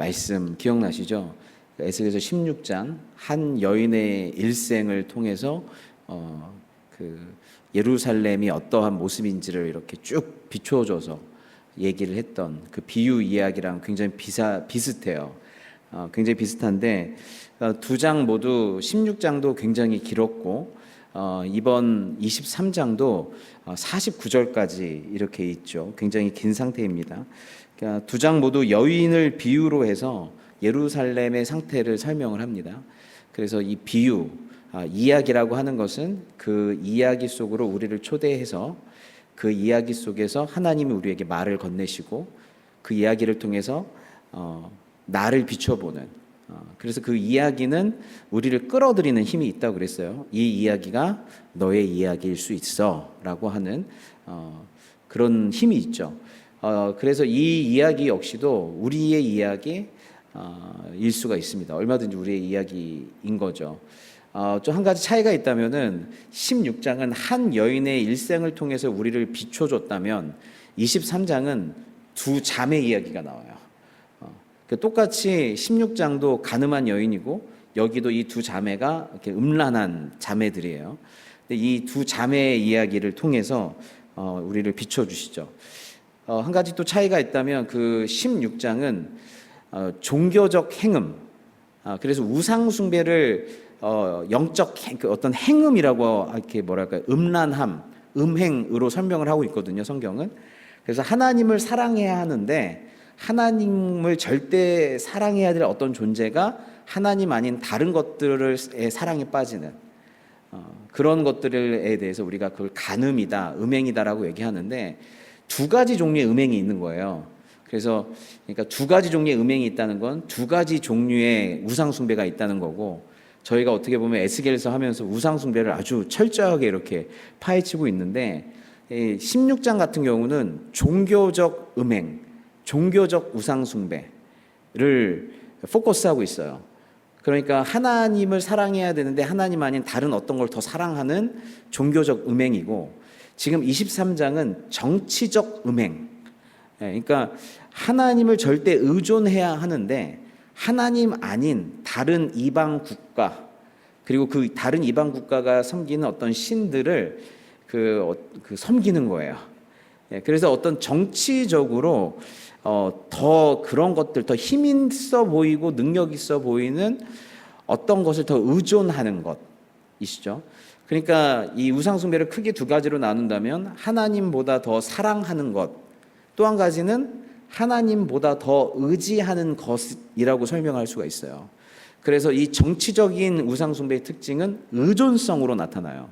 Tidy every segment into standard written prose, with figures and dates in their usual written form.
말씀 기억나시죠? 에스겔서 16장 한 여인의 일생을 통해서 그 예루살렘이 어떠한 모습인지를 이렇게 쭉 비춰줘서 얘기를 했던 그 비유 이야기랑 굉장히 비슷해요. 굉장히 비슷한데 두 장 모두 16장도 굉장히 길었고 이번 23장도 49절까지 이렇게 있죠. 굉장히 긴 상태입니다. 그러니까 두 장 모두 여인을 비유로 해서 예루살렘의 상태를 설명을 합니다. 그래서 이 비유, 이야기라고 하는 것은 그 이야기 속으로 우리를 초대해서 그 이야기 속에서 하나님이 우리에게 말을 건네시고 그 이야기를 통해서 나를 비춰보는, 그래서 그 이야기는 우리를 끌어들이는 힘이 있다고 그랬어요. 이 이야기가 너의 이야기일 수 있어 라고 하는 그런 힘이 있죠. 그래서 이 이야기 역시도 우리의 이야기일 수가 있습니다. 얼마든지 우리의 이야기인 거죠. 좀 한 가지 차이가 있다면은 16장은 한 여인의 일생을 통해서 우리를 비춰줬다면 23장은 두 자매 이야기가 나와요. 똑같이 16장도 가늠한 여인이고 여기도 이 두 자매가 이렇게 음란한 자매들이에요. 이 두 자매의 이야기를 통해서 우리를 비춰주시죠. 한 가지 또 차이가 있다면 그 16장은 종교적 행음, 그래서 우상 숭배를 영적 어떤 행음이라고 이렇게 뭐랄까요, 음란함, 음행으로 설명을 하고 있거든요, 성경은. 그래서 하나님을 사랑해야 하는데 하나님을 절대 사랑해야 될 어떤 존재가 하나님 아닌 다른 것들의 사랑에 빠지는 그런 것들에 대해서 우리가 그걸 간음이다, 음행이다라고 얘기하는데 두 가지 종류의 음행이 있는 거예요. 그래서 그러니까 두 가지 종류의 음행이 있다는 건 두 가지 종류의 우상 숭배가 있다는 거고, 저희가 어떻게 보면 에스겔서 하면서 우상 숭배를 아주 철저하게 이렇게 파헤치고 있는데 16장 같은 경우는 종교적 음행, 종교적 우상 숭배를 포커스하고 있어요. 그러니까 하나님을 사랑해야 되는데 하나님 아닌 다른 어떤 걸 더 사랑하는 종교적 음행이고, 지금 23장은 정치적 음행. 그러니까 하나님을 절대 의존해야 하는데 하나님 아닌 다른 이방 국가, 그리고 그 다른 이방 국가가 섬기는 어떤 신들을 섬기는 거예요. 그래서 어떤 정치적으로 더 그런 것들, 더 힘 있어 보이고 능력 있어 보이는 어떤 것을 더 의존하는 것이시죠. 그러니까 이 우상 숭배를 크게 두 가지로 나눈다면 하나님보다 더 사랑하는 것, 또 한 가지는 하나님보다 더 의지하는 것이라고 설명할 수가 있어요. 그래서 이 정치적인 우상 숭배의 특징은 의존성으로 나타나요.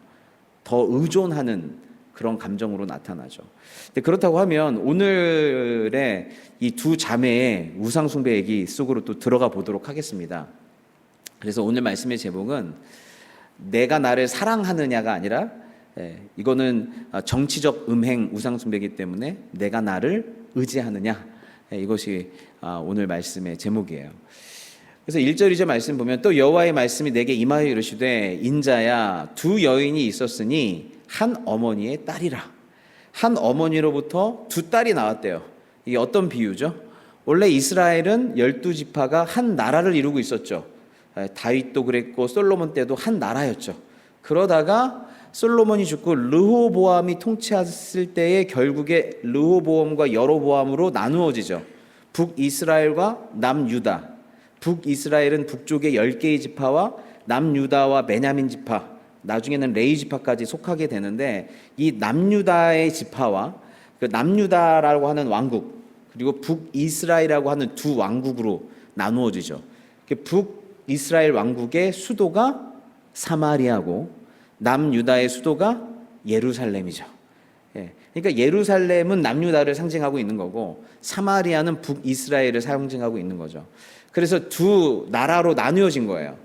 더 의존하는 그런 감정으로 나타나죠. 근데 그렇다고 하면 오늘의 이 두 자매의 우상 숭배 얘기 속으로 또 들어가 보도록 하겠습니다. 그래서 오늘 말씀의 제목은 내가 나를 사랑하느냐가 아니라, 이거는 정치적 음행 우상 숭배이기 때문에 내가 나를 의지하느냐, 이것이 오늘 말씀의 제목이에요. 그래서 1절 2절 말씀 보면 또 여호와의 말씀이 내게 임하여 이르시되 인자야 두 여인이 있었으니 한 어머니의 딸이라. 한 어머니로부터 두 딸이 나왔대요. 이게 어떤 비유죠? 원래 이스라엘은 12지파가 한 나라를 이루고 있었죠. 다윗도 그랬고 솔로몬 때도 한 나라였죠. 그러다가 솔로몬이 죽고 르호보암이 통치했을 때에 결국에 르호보암과 여로보암으로 나누어지죠. 북이스라엘과 남유다. 북이스라엘은 북쪽의 10개의 지파와 남유다와 베냐민 지파, 나중에는 레위 지파까지 속하게 되는데, 이 남유다의 지파와 그 남유다라고 하는 왕국, 그리고 북이스라엘이라고 하는 두 왕국으로 나누어지죠. 북이스라엘 왕국의 수도가 사마리아고 남유다의 수도가 예루살렘이죠. 그러니까 예루살렘은 남유다를 상징하고 있는 거고 사마리아는 북이스라엘을 상징하고 있는 거죠. 그래서 두 나라로 나누어진 거예요.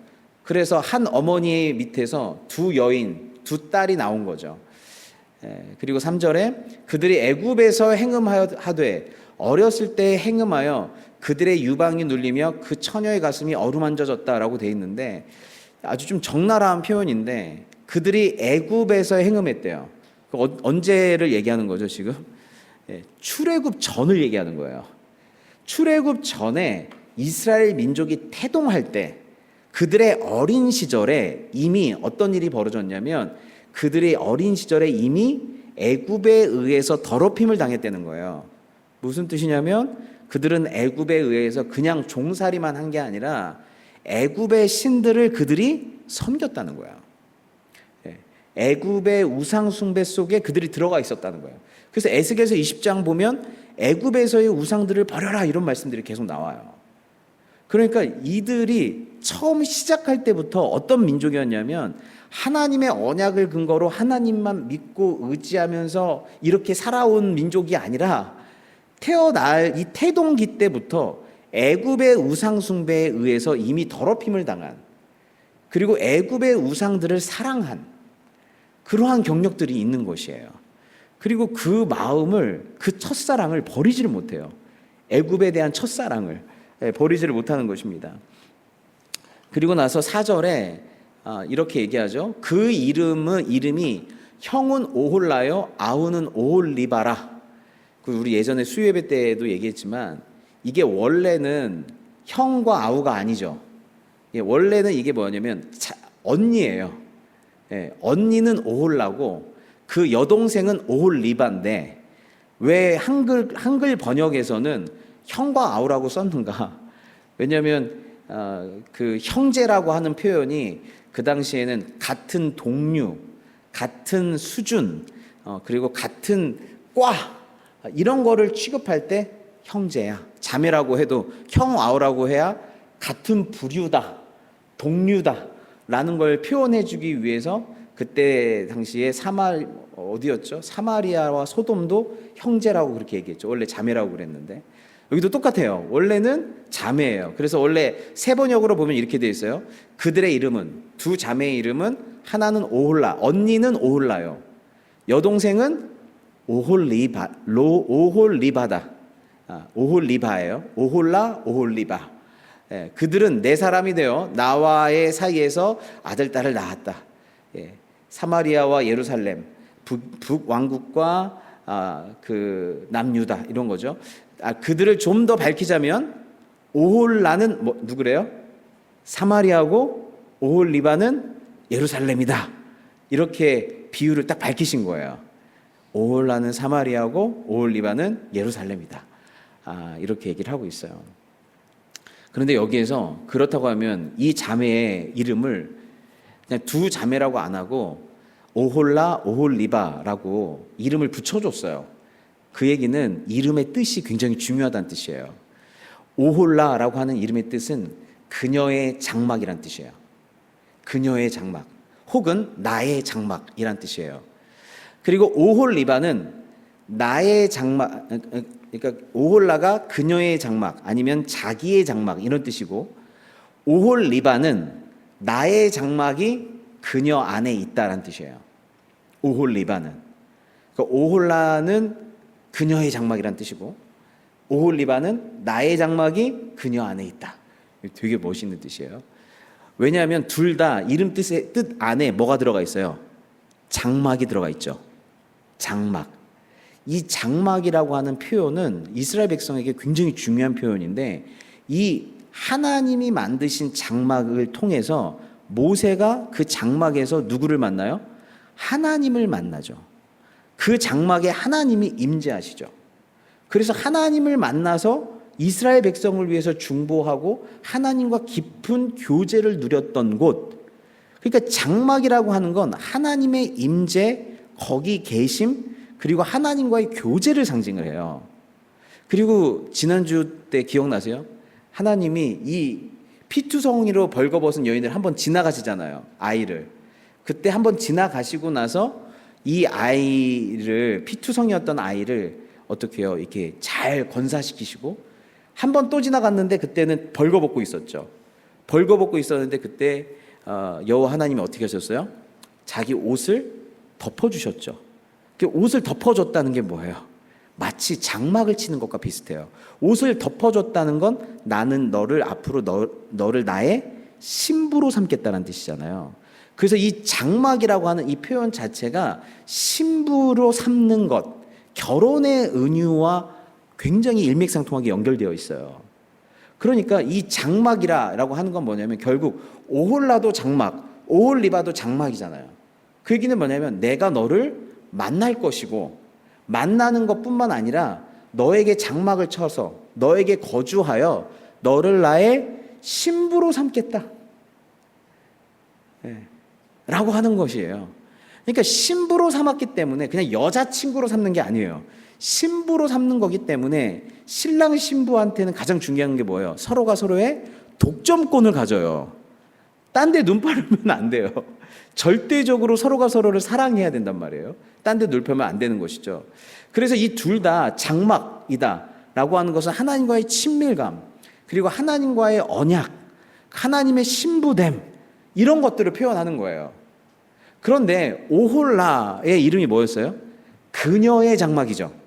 그래서 한 어머니 밑에서 두 여인, 두 딸이 나온 거죠. 그리고 3절에 그들이 애굽에서 행음하되 어렸을 때 행음하여 그들의 유방이 눌리며 그 처녀의 가슴이 어루만져졌다라고 돼 있는데, 아주 좀 적나라한 표현인데 그들이 애굽에서 행음했대요. 언제를 얘기하는 거죠 지금? 출애굽 전을 얘기하는 거예요. 출애굽 전에 이스라엘 민족이 태동할 때 그들의 어린 시절에 이미 어떤 일이 벌어졌냐면 그들의 어린 시절에 이미 애굽에 의해서 더럽힘을 당했다는 거예요. 무슨 뜻이냐면 그들은 애굽에 의해서 그냥 종살이만 한 게 아니라 애굽의 신들을 그들이 섬겼다는 거예요. 애굽의 우상 숭배 속에 그들이 들어가 있었다는 거예요. 그래서 에스겔서 20장 보면 애굽에서의 우상들을 버려라 이런 말씀들이 계속 나와요. 그러니까 이들이 처음 시작할 때부터 어떤 민족이었냐면 하나님의 언약을 근거로 하나님만 믿고 의지하면서 이렇게 살아온 민족이 아니라 태어날 이 태동기 때부터 애굽의 우상 숭배에 의해서 이미 더럽힘을 당한, 그리고 애굽의 우상들을 사랑한 그러한 경력들이 있는 것이에요. 그리고 그 마음을, 그 첫사랑을 버리지를 못해요. 애굽에 대한 첫사랑을 버리지를 못하는 것입니다. 그리고 나서 4절에 이렇게 얘기하죠. 그 이름이 형은 오홀라요 아우는 오홀리바라. 우리 예전에 수요예배 때도 얘기했지만 이게 원래는 형과 아우가 아니죠. 원래는 이게 뭐냐면 언니예요. 언니는 오홀라고 그 여동생은 오홀리바인데 왜 한글 번역에서는 형과 아우라고 썼는가? 왜냐하면 그 형제라고 하는 표현이 그 당시에는 같은 동류, 같은 수준, 그리고 같은 과 이런 거를 취급할 때 형제야. 자매라고 해도 형 아우라고 해야 같은 부류다, 동류다 라는 걸 표현해주기 위해서 그때 당시에 어디였죠? 사마리아와 소돔도 형제라고 그렇게 얘기했죠. 원래 자매라고 그랬는데 여기도 똑같아요. 원래는 자매예요. 그래서 원래 세번역으로 보면 이렇게 되어 있어요. 그들의 이름은, 두 자매의 이름은 하나는 오홀라, 언니는 오홀라요. 여동생은 오홀리바다. 오홀리바예요. 오홀라, 오홀리바. 그들은 네 사람이 되어 나와의 사이에서 아들, 딸을 낳았다. 사마리아와 예루살렘, 북왕국과 그 남유다 이런 거죠. 그들을 좀 더 밝히자면 오홀라는 누구래요? 사마리아고 오홀리바는 예루살렘이다. 이렇게 비유를 딱 밝히신 거예요. 오홀라는 사마리아고 오홀리바는 예루살렘이다. 이렇게 얘기를 하고 있어요. 그런데 여기에서 그렇다고 하면 이 자매의 이름을 그냥 두 자매라고 안 하고 오홀라, 오홀리바라고 이름을 붙여줬어요. 그 얘기는 이름의 뜻이 굉장히 중요하다는 뜻이에요. 오홀라라고 하는 이름의 뜻은 그녀의 장막이란 뜻이에요. 그녀의 장막, 혹은 나의 장막이란 뜻이에요. 그리고 오홀리바는 나의 장막, 그러니까 오홀라가 그녀의 장막 아니면 자기의 장막 이런 뜻이고, 오홀리바는 나의 장막이 그녀 안에 있다란 뜻이에요. 오홀리바는. 그러니까 오홀라는 그녀의 장막이란 뜻이고 오홀리바는 나의 장막이 그녀 안에 있다. 되게 멋있는 뜻이에요. 왜냐하면 둘 다 이름 뜻의 뜻 안에 뭐가 들어가 있어요? 장막이 들어가 있죠. 장막. 이 장막이라고 하는 표현은 이스라엘 백성에게 굉장히 중요한 표현인데, 이 하나님이 만드신 장막을 통해서 모세가 그 장막에서 누구를 만나요? 하나님을 만나죠. 그 장막에 하나님이 임재하시죠. 그래서 하나님을 만나서 이스라엘 백성을 위해서 중보하고 하나님과 깊은 교제를 누렸던 곳. 그러니까 장막이라고 하는 건 하나님의 임재, 거기 계심, 그리고 하나님과의 교제를 상징을 해요. 그리고 지난주 때 기억나세요? 하나님이 이 피투성이로 벌거벗은 여인을 한번 지나가시잖아요. 아이를. 그때 한번 지나가시고 나서 이 아이를, 피투성이었던 아이를 어떻게 해요? 이렇게 잘 건사시키시고 한 번 또 지나갔는데 그때는 벌거벗고 있었죠. 벌거벗고 있었는데 그때 여호와 하나님이 어떻게 하셨어요? 자기 옷을 덮어주셨죠. 옷을 덮어줬다는 게 뭐예요? 마치 장막을 치는 것과 비슷해요. 옷을 덮어줬다는 건 나는 너를 앞으로 너를 나의 신부로 삼겠다는 뜻이잖아요. 그래서 이 장막이라고 하는 이 표현 자체가 신부로 삼는 것, 결혼의 은유와 굉장히 일맥상통하게 연결되어 있어요. 그러니까 이 장막이라고 하는 건 뭐냐면 결국 오홀라도 장막, 오홀리바도 장막이잖아요. 그 얘기는 뭐냐면 내가 너를 만날 것이고 만나는 것뿐만 아니라 너에게 장막을 쳐서 너에게 거주하여 너를 나의 신부로 삼겠다. 네. 라고 하는 것이에요. 그러니까 신부로 삼았기 때문에 그냥 여자친구로 삼는 게 아니에요. 신부로 삼는 거기 때문에 신랑 신부한테는 가장 중요한 게 뭐예요? 서로가 서로의 독점권을 가져요. 딴 데 눈 바르면 안 돼요. 절대적으로 서로가 서로를 사랑해야 된단 말이에요. 딴 데 눈 펴면 안 되는 것이죠. 그래서 이 둘 다 장막이다 라고 하는 것은 하나님과의 친밀감, 그리고 하나님과의 언약, 하나님의 신부됨, 이런 것들을 표현하는 거예요. 그런데 오홀라의 이름이 뭐였어요? 그녀의 장막이죠.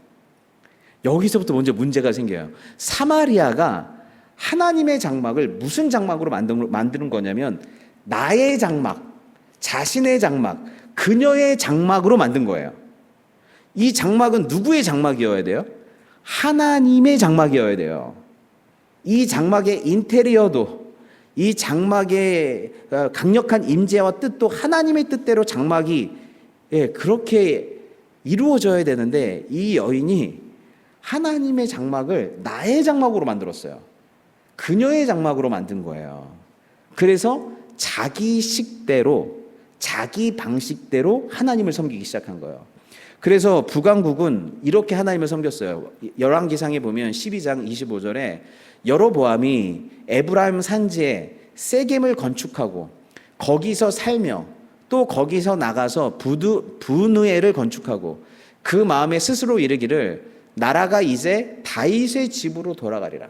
여기서부터 먼저 문제가 생겨요. 사마리아가 하나님의 장막을 무슨 장막으로 만드는 거냐면 나의 장막, 자신의 장막, 그녀의 장막으로 만든 거예요. 이 장막은 누구의 장막이어야 돼요? 하나님의 장막이어야 돼요. 이 장막의 인테리어도, 이 장막의 강력한 임재와 뜻도 하나님의 뜻대로 장막이 그렇게 이루어져야 되는데 이 여인이 하나님의 장막을 나의 장막으로 만들었어요. 그녀의 장막으로 만든 거예요. 그래서 자기 식대로, 자기 방식대로 하나님을 섬기기 시작한 거예요. 그래서 북왕국은 이렇게 하나님을 섬겼어요. 열왕기상에 보면 12장 25절에 여로보암이 에브라임 산지에 세겜을 건축하고 거기서 살며 또 거기서 나가서 브누엘을 건축하고 그 마음에 스스로 이르기를 나라가 이제 다윗의 집으로 돌아가리라.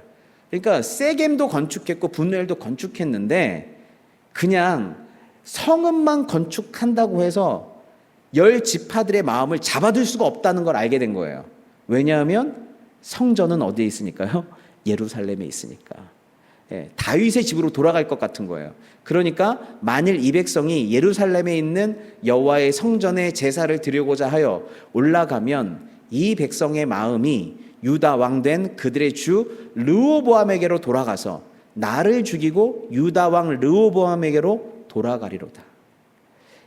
그러니까 세겜도 건축했고 브누엘도 건축했는데 그냥 성읍만 건축한다고 해서 10지파들의 마음을 잡아둘 수가 없다는 걸 알게 된 거예요. 왜냐하면 성전은 어디에 있으니까요? 예루살렘에 있으니까. 다윗의 집으로 돌아갈 것 같은 거예요. 그러니까 만일 이 백성이 예루살렘에 있는 여호와의 성전에 제사를 드리고자 하여 올라가면 이 백성의 마음이 유다 왕 된 그들의 주 르호보암에게로 돌아가서 나를 죽이고 유다 왕 르호보암에게로 돌아가리로다.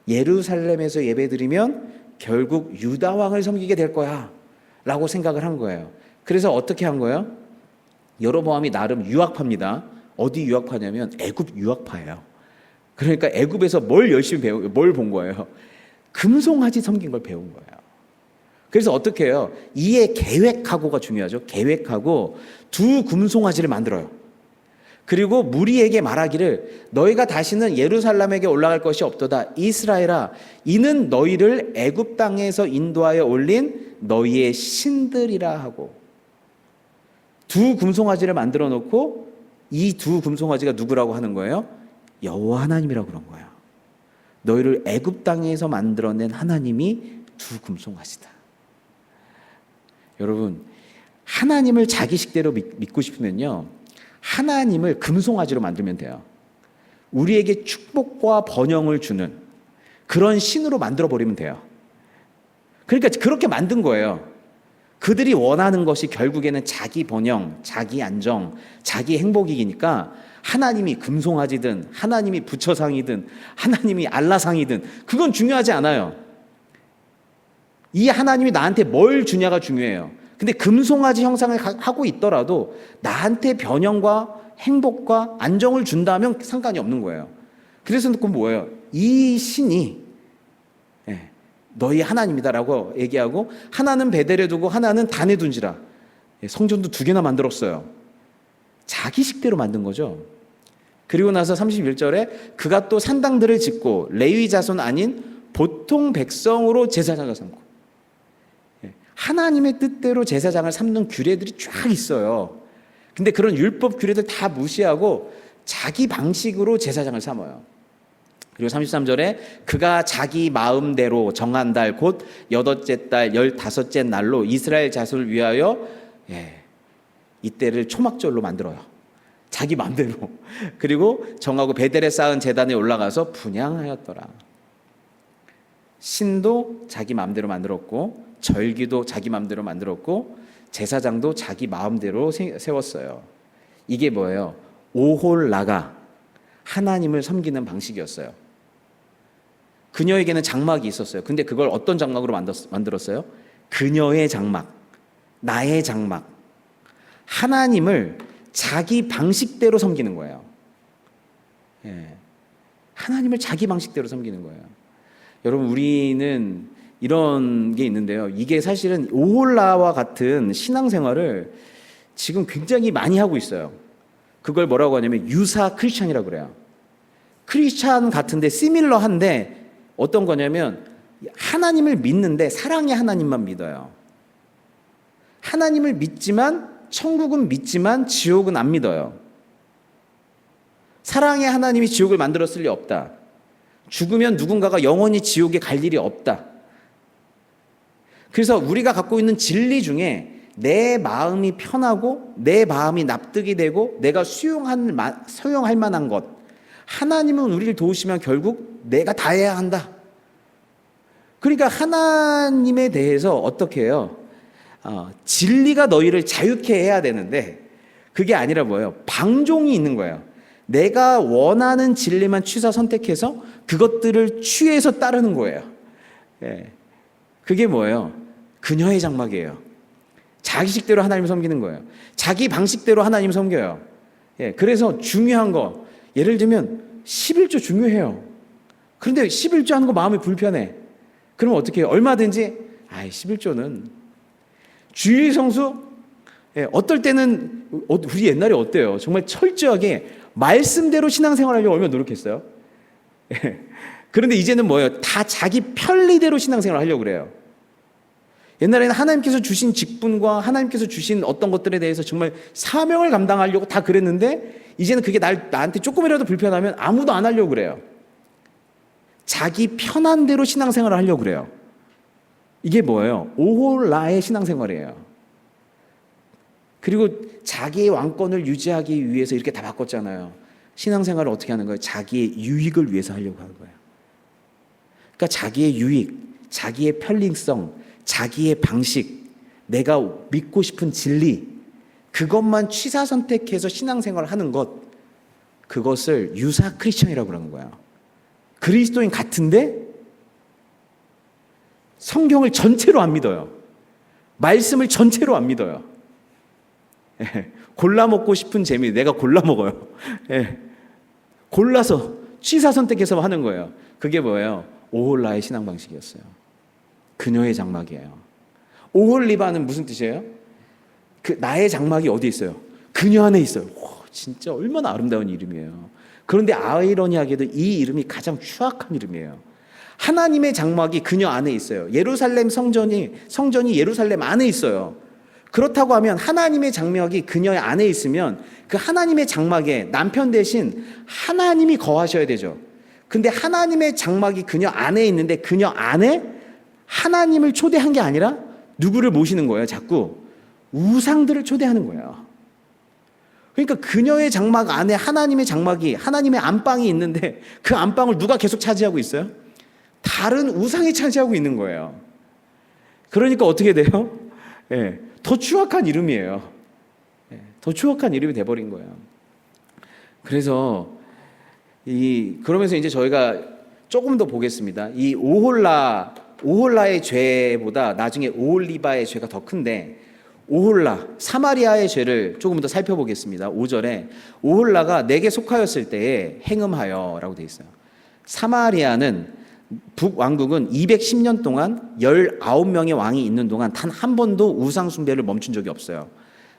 예루살렘에서 예배드리면 결국 유다 왕을 섬기게 될 거야 라고 생각을 한 거예요. 그래서 어떻게 한 거예요? 여로보암이 나름 유학파입니다. 어디 유학파냐면 애굽 유학파예요. 그러니까 애굽에서 뭘 열심히 뭘 본 거예요? 금송아지 섬긴 걸 배운 거예요. 그래서 어떻게 해요? 이에 계획하고가 중요하죠. 계획하고 두 금송아지를 만들어요. 그리고 무리에게 말하기를 너희가 다시는 예루살렘에게 올라갈 것이 없도다. 이스라엘아, 이는 너희를 애굽 땅에서 인도하여 올린 너희의 신들이라 하고 두 금송아지를 만들어 놓고 이 두 금송아지가 누구라고 하는 거예요? 여호와 하나님이라고 그런 거예요. 너희를 애굽 땅에서 만들어낸 하나님이 두 금송아지다. 여러분, 하나님을 자기 식대로 믿고 싶으면요, 하나님을 금송아지로 만들면 돼요. 우리에게 축복과 번영을 주는 그런 신으로 만들어 버리면 돼요. 그러니까 그렇게 만든 거예요. 그들이 원하는 것이 결국에는 자기 번영, 자기 안정, 자기 행복이니까 하나님이 금송아지든 하나님이 부처상이든 하나님이 알라상이든 그건 중요하지 않아요. 이 하나님이 나한테 뭘 주냐가 중요해요. 근데 금송아지 형상을 하고 있더라도 나한테 번영과 행복과 안정을 준다면 상관이 없는 거예요. 그래서 그건 뭐예요? 이 신이 너희 하나님이다라고 얘기하고 하나는 베델에 두고 하나는 단에 둔지라. 성전도 2개나 만들었어요. 자기 식대로 만든 거죠. 그리고 나서 31절에 그가 또 산당들을 짓고 레위 자손 아닌 보통 백성으로 제사장을 삼고 하나님의 뜻대로 제사장을 삼는 규례들이 쫙 있어요. 근데 그런 율법 규례들 다 무시하고 자기 방식으로 제사장을 삼아요. 그리고 33절에 그가 자기 마음대로 정한 달 곧 8째 달 15째 날로 이스라엘 자손을 위하여 이때를 초막절로 만들어요. 자기 마음대로. 그리고 정하고 베델에 쌓은 제단에 올라가서 분향하였더라. 신도 자기 마음대로 만들었고 절기도 자기 마음대로 만들었고 제사장도 자기 마음대로 세웠어요. 이게 뭐예요? 오홀라가 하나님을 섬기는 방식이었어요. 그녀에게는 장막이 있었어요. 근데 그걸 어떤 장막으로 만들었어요? 그녀의 장막, 나의 장막. 하나님을 자기 방식대로 섬기는 거예요. 예. 하나님을 자기 방식대로 섬기는 거예요. 여러분, 우리는 이런 게 있는데요. 이게 사실은 오홀라와 같은 신앙생활을 지금 굉장히 많이 하고 있어요. 그걸 뭐라고 하냐면 유사 크리스찬이라고 그래요. 크리스찬 같은데 시밀러한데 어떤 거냐면 하나님을 믿는데 사랑의 하나님만 믿어요. 하나님을 믿지만 천국은 믿지만 지옥은 안 믿어요. 사랑의 하나님이 지옥을 만들었을 리 없다. 죽으면 누군가가 영원히 지옥에 갈 일이 없다. 그래서 우리가 갖고 있는 진리 중에 내 마음이 편하고 내 마음이 납득이 되고 내가 수용할 만한 것, 하나님은 우리를 도우시면 결국 내가 다 해야 한다. 그러니까 하나님에 대해서 어떻게 해요? 진리가 너희를 자유케 해야 되는데 그게 아니라 뭐예요? 방종이 있는 거예요. 내가 원하는 진리만 취사 선택해서 그것들을 취해서 따르는 거예요. 예. 그게 뭐예요? 그녀의 장막이에요. 자기식대로 하나님을 섬기는 거예요. 자기 방식대로 하나님을 섬겨요. 예. 그래서 중요한 거, 예를 들면 11조 중요해요. 그런데 11조 하는 거 마음이 불편해. 그럼 어떻게 해요? 얼마든지 11조는 주일 성수, 예, 어떨 때는 우리 옛날에 어때요? 정말 철저하게 말씀대로 신앙생활 하려고 얼마나 노력했어요? 예. 그런데 이제는 뭐예요? 다 자기 편리대로 신앙생활 하려고 그래요. 옛날에는 하나님께서 주신 직분과 하나님께서 주신 어떤 것들에 대해서 정말 사명을 감당하려고 다 그랬는데 이제는 그게 나한테 조금이라도 불편하면 아무도 안 하려고 그래요. 자기 편한 대로 신앙생활을 하려고 그래요. 이게 뭐예요? 오홀라의 신앙생활이에요. 그리고 자기의 왕권을 유지하기 위해서 이렇게 다 바꿨잖아요. 신앙생활을 어떻게 하는 거예요? 자기의 유익을 위해서 하려고 하는 거예요. 그러니까 자기의 유익, 자기의 편리성, 자기의 방식, 내가 믿고 싶은 진리, 그것만 취사 선택해서 신앙생활을 하는 것, 그것을 유사 크리스천이라고 그러는 거예요. 그리스도인 같은데 성경을 전체로 안 믿어요. 말씀을 전체로 안 믿어요. 예, 골라 먹고 싶은 재미, 내가 골라 먹어요. 예, 골라서 취사 선택해서 하는 거예요. 그게 뭐예요? 오홀라의 신앙 방식이었어요. 그녀의 장막이에요. 오홀리바는 무슨 뜻이에요? 나의 장막이 어디 있어요? 그녀 안에 있어요. 진짜 얼마나 아름다운 이름이에요. 그런데 아이러니하게도 이 이름이 가장 추악한 이름이에요. 하나님의 장막이 그녀 안에 있어요. 예루살렘 성전이 예루살렘 안에 있어요. 그렇다고 하면 하나님의 장막이 그녀의 안에 있으면 그 하나님의 장막에 남편 대신 하나님이 거하셔야 되죠. 근데 하나님의 장막이 그녀 안에 있는데 그녀 안에 하나님을 초대한 게 아니라 누구를 모시는 거예요? 자꾸 우상들을 초대하는 거예요. 그러니까 그녀의 장막 안에 하나님의 장막이, 하나님의 안방이 있는데 그 안방을 누가 계속 차지하고 있어요? 다른 우상이 차지하고 있는 거예요. 그러니까 어떻게 돼요? 예, 더 추악한 이름이에요. 예, 더 추악한 이름이 돼버린 거예요. 그래서 그러면서 이제 저희가 조금 더 보겠습니다. 이 오홀라의 죄보다 나중에 오홀리바의 죄가 더 큰데, 오홀라, 사마리아의 죄를 조금 더 살펴보겠습니다. 5절에 오홀라가 내게 속하였을 때에 행음하여 라고 되어 있어요. 사마리아는 북왕국은 210년 동안 19명의 왕이 있는 동안 단 한 번도 우상 숭배를 멈춘 적이 없어요.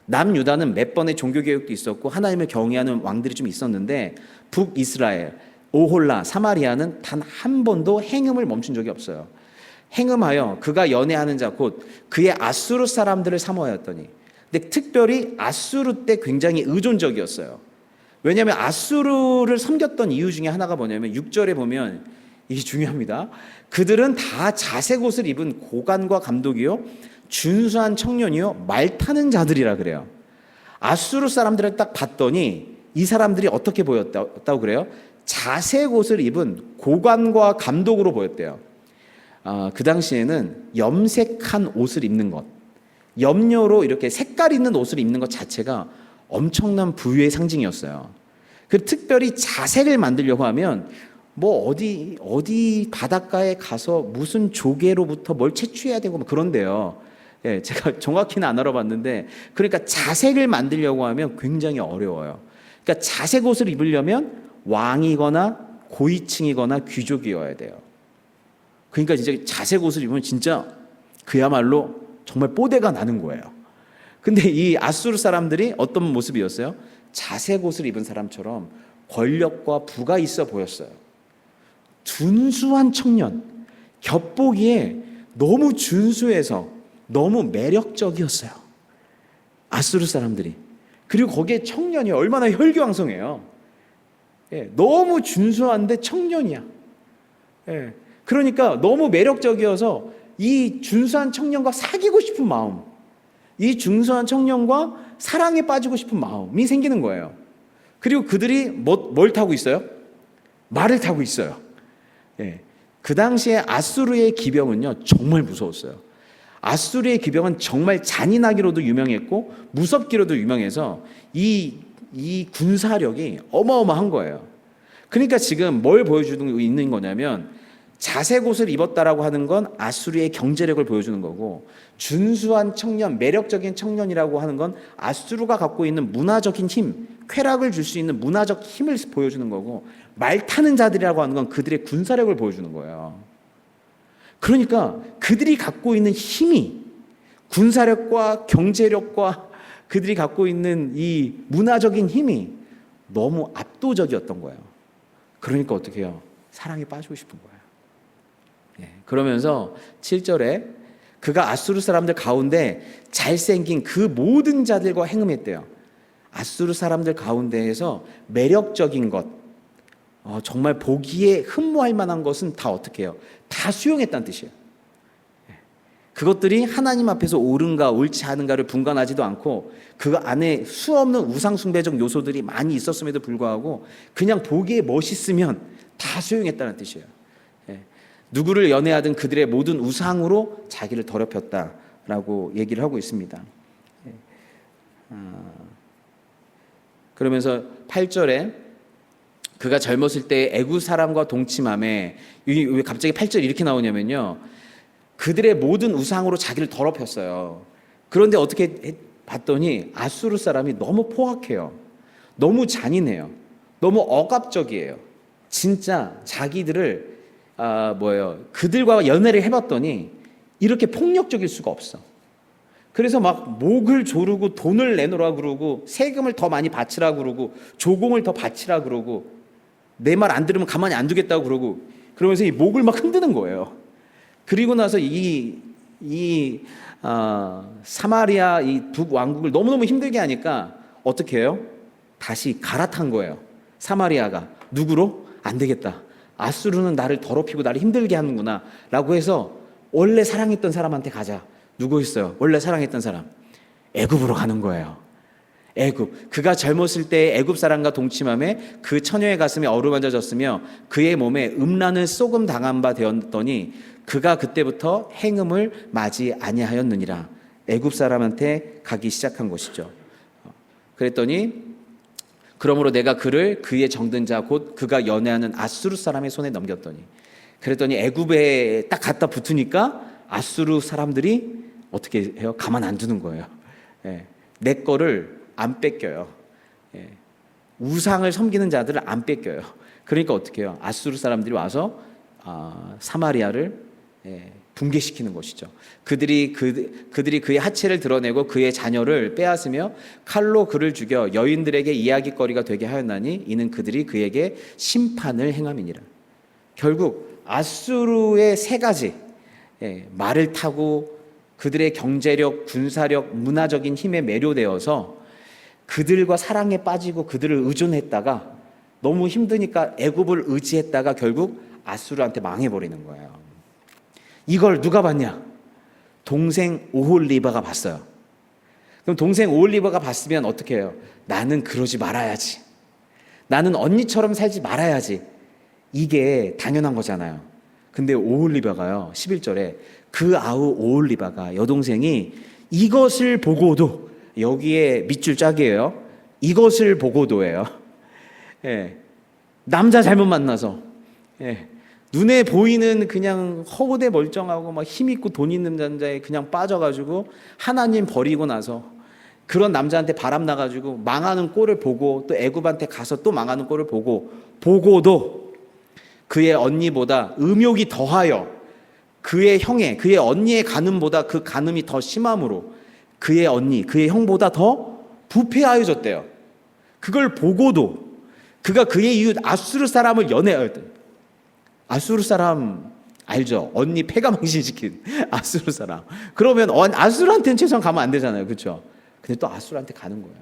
남유다는 몇 번의 종교개혁도 있었고 하나님을 경외하는 왕들이 좀 있었는데 북이스라엘, 오홀라, 사마리아는 단 한 번도 행음을 멈춘 적이 없어요. 행음하여 그가 연애하는 자 곧 그의 아수르 사람들을 사모하였더니, 근데 특별히 아수르 때 굉장히 의존적이었어요. 왜냐하면 아수르를 섬겼던 이유 중에 하나가 뭐냐면 6절에 보면 이게 중요합니다. 그들은 다 자색 옷을 입은 고관과 감독이요 준수한 청년이요 말 타는 자들이라 그래요. 아수르 사람들을 딱 봤더니 이 사람들이 어떻게 보였다고 그래요? 자색 옷을 입은 고관과 감독으로 보였대요. 그 당시에는 염색한 옷을 입는 것, 염료로 이렇게 색깔 있는 옷을 입는 것 자체가 엄청난 부유의 상징이었어요. 그 특별히 자색을 만들려고 하면 뭐 어디 바닷가에 가서 무슨 조개로부터 뭘 채취해야 되고 뭐 그런데요. 예, 제가 정확히는 안 알아봤는데, 그러니까 자색을 만들려고 하면 굉장히 어려워요. 그러니까 자색 옷을 입으려면 왕이거나 고위층이거나 귀족이어야 돼요. 그러니까 진짜 자색 옷을 입으면 진짜 그야말로 정말 뽀대가 나는 거예요. 근데 이 아수르 사람들이 어떤 모습이었어요? 자색 옷을 입은 사람처럼 권력과 부가 있어 보였어요. 준수한 청년, 겹보기에 너무 준수해서 너무 매력적이었어요. 아수르 사람들이. 그리고 거기에 청년이 얼마나 혈기왕성해요. 예, 너무 준수한데 청년이야. 예, 그러니까 너무 매력적이어서 이 준수한 청년과 사귀고 싶은 마음, 이 준수한 청년과 사랑에 빠지고 싶은 마음이 생기는 거예요. 그리고 그들이 뭘 타고 있어요? 말을 타고 있어요. 예, 그 당시에 아수르의 기병은요 정말 무서웠어요. 아수르의 기병은 정말 잔인하기로도 유명했고 무섭기로도 유명해서 이 군사력이 어마어마한 거예요. 그러니까 지금 뭘 보여주고 있는 거냐면, 자색 옷을 입었다라고 하는 건 아수르의 경제력을 보여주는 거고, 준수한 청년, 매력적인 청년이라고 하는 건 아수르가 갖고 있는 문화적인 힘, 쾌락을 줄 수 있는 문화적 힘을 보여주는 거고, 말 타는 자들이라고 하는 건 그들의 군사력을 보여주는 거예요. 그러니까 그들이 갖고 있는 힘이, 군사력과 경제력과 그들이 갖고 있는 이 문화적인 힘이 너무 압도적이었던 거예요. 그러니까 어떻게 해요? 사랑에 빠지고 싶은 거예요. 예, 그러면서 7절에 그가 아수르 사람들 가운데 잘생긴 그 모든 자들과 행음했대요. 아수르 사람들 가운데에서 매력적인 것, 정말 보기에 흠모할 만한 것은 다 어떻게 해요? 다 수용했다는 뜻이에요. 그것들이 하나님 앞에서 옳은가 옳지 않은가를 분간하지도 않고, 그 안에 수없는 우상숭배적 요소들이 많이 있었음에도 불구하고 그냥 보기에 멋있으면 다 수용했다는 뜻이에요. 누구를 연애하든 그들의 모든 우상으로 자기를 더럽혔다라고 얘기를 하고 있습니다. 그러면서 8절에 그가 젊었을 때 애굽 사람과 동침함에, 왜 갑자기 8절 이렇게 나오냐면요, 그들의 모든 우상으로 자기를 더럽혔어요. 그런데 어떻게 봤더니 아수르 사람이 너무 포악해요. 너무 잔인해요. 너무 억압적이에요. 진짜 자기들을 그들과 연애를 해봤더니 이렇게 폭력적일 수가 없어. 그래서 막 목을 조르고 돈을 내놓으라 그러고 세금을 더 많이 바치라 그러고 조공을 더 바치라 그러고 내 말 안 들으면 가만히 안 두겠다고 그러고, 그러면서 이 목을 막 흔드는 거예요. 그리고 나서 사마리아 이 북왕국을 너무너무 힘들게 하니까 어떻게 해요? 다시 갈아탄 거예요. 사마리아가 누구로? 안 되겠다. 아수르는 나를 더럽히고 나를 힘들게 하는구나 라고 해서 원래 사랑했던 사람한테 가자. 누구였어요? 원래 사랑했던 사람. 애굽으로 가는 거예요. 애굽. 그가 젊었을 때 애굽 사람과 동침함에 그 처녀의 가슴에 어루만져졌으며 그의 몸에 음란을 쏘금 당한 바 되었더니 그가 그때부터 행음을 맞이 아니하였느니라. 애굽 사람한테 가기 시작한 것이죠. 그랬더니 그러므로 내가 그를 그의 정든 자 곧 그가 연애하는 아수르 사람의 손에 넘겼더니, 그랬더니 애굽에 딱 갖다 붙으니까 아수르 사람들이 어떻게 해요? 가만 안 두는 거예요. 내 거를 안 뺏겨요. 우상을 섬기는 자들을 안 뺏겨요. 그러니까 어떻게 해요? 아수르 사람들이 와서 사마리아를 붕괴시키는 것이죠. 그들이 그의 하체를 드러내고 그의 자녀를 빼앗으며 칼로 그를 죽여 여인들에게 이야기거리가 되게 하였나니 이는 그들이 그에게 심판을 행함이니라. 결국 아수르의 세 가지, 말을 타고 그들의 경제력, 군사력, 문화적인 힘에 매료되어서 그들과 사랑에 빠지고 그들을 의존했다가 너무 힘드니까 애굽을 의지했다가 결국 아수르한테 망해버리는 거예요. 이걸 누가 봤냐? 동생 오홀리바가 봤어요. 그럼 동생 오홀리바가 봤으면 어떻게 해요? 나는 그러지 말아야지. 나는 언니처럼 살지 말아야지. 이게 당연한 거잖아요. 근데 오홀리바가요, 11절에 그 아우 오홀리바가, 여동생이 이것을 보고도, 여기에 밑줄 짝이에요. 이것을 보고도예요. 예. 남자 잘못 만나서, 예. 눈에 보이는 그냥 허우대 멀쩡하고 막 힘 있고 돈 있는 남자에 그냥 빠져가지고 하나님 버리고 나서 그런 남자한테 바람 나가지고 망하는 꼴을 보고, 또 애굽한테 가서 또 망하는 꼴을 보고도 그의 언니보다 음욕이 더하여 그의 형의, 그의 언니의 간음보다 그 간음이 더 심함으로 그의 언니, 그의 형보다 더 부패하여졌대요. 그걸 보고도 그가 그의 이웃 아수르 사람을 아수르 사람 알죠? 언니 폐가망신시킨 아수르 사람. 그러면 아수르한테는 최소한 가면 안 되잖아요, 그렇죠? 근데 또 아수르한테 가는 거예요.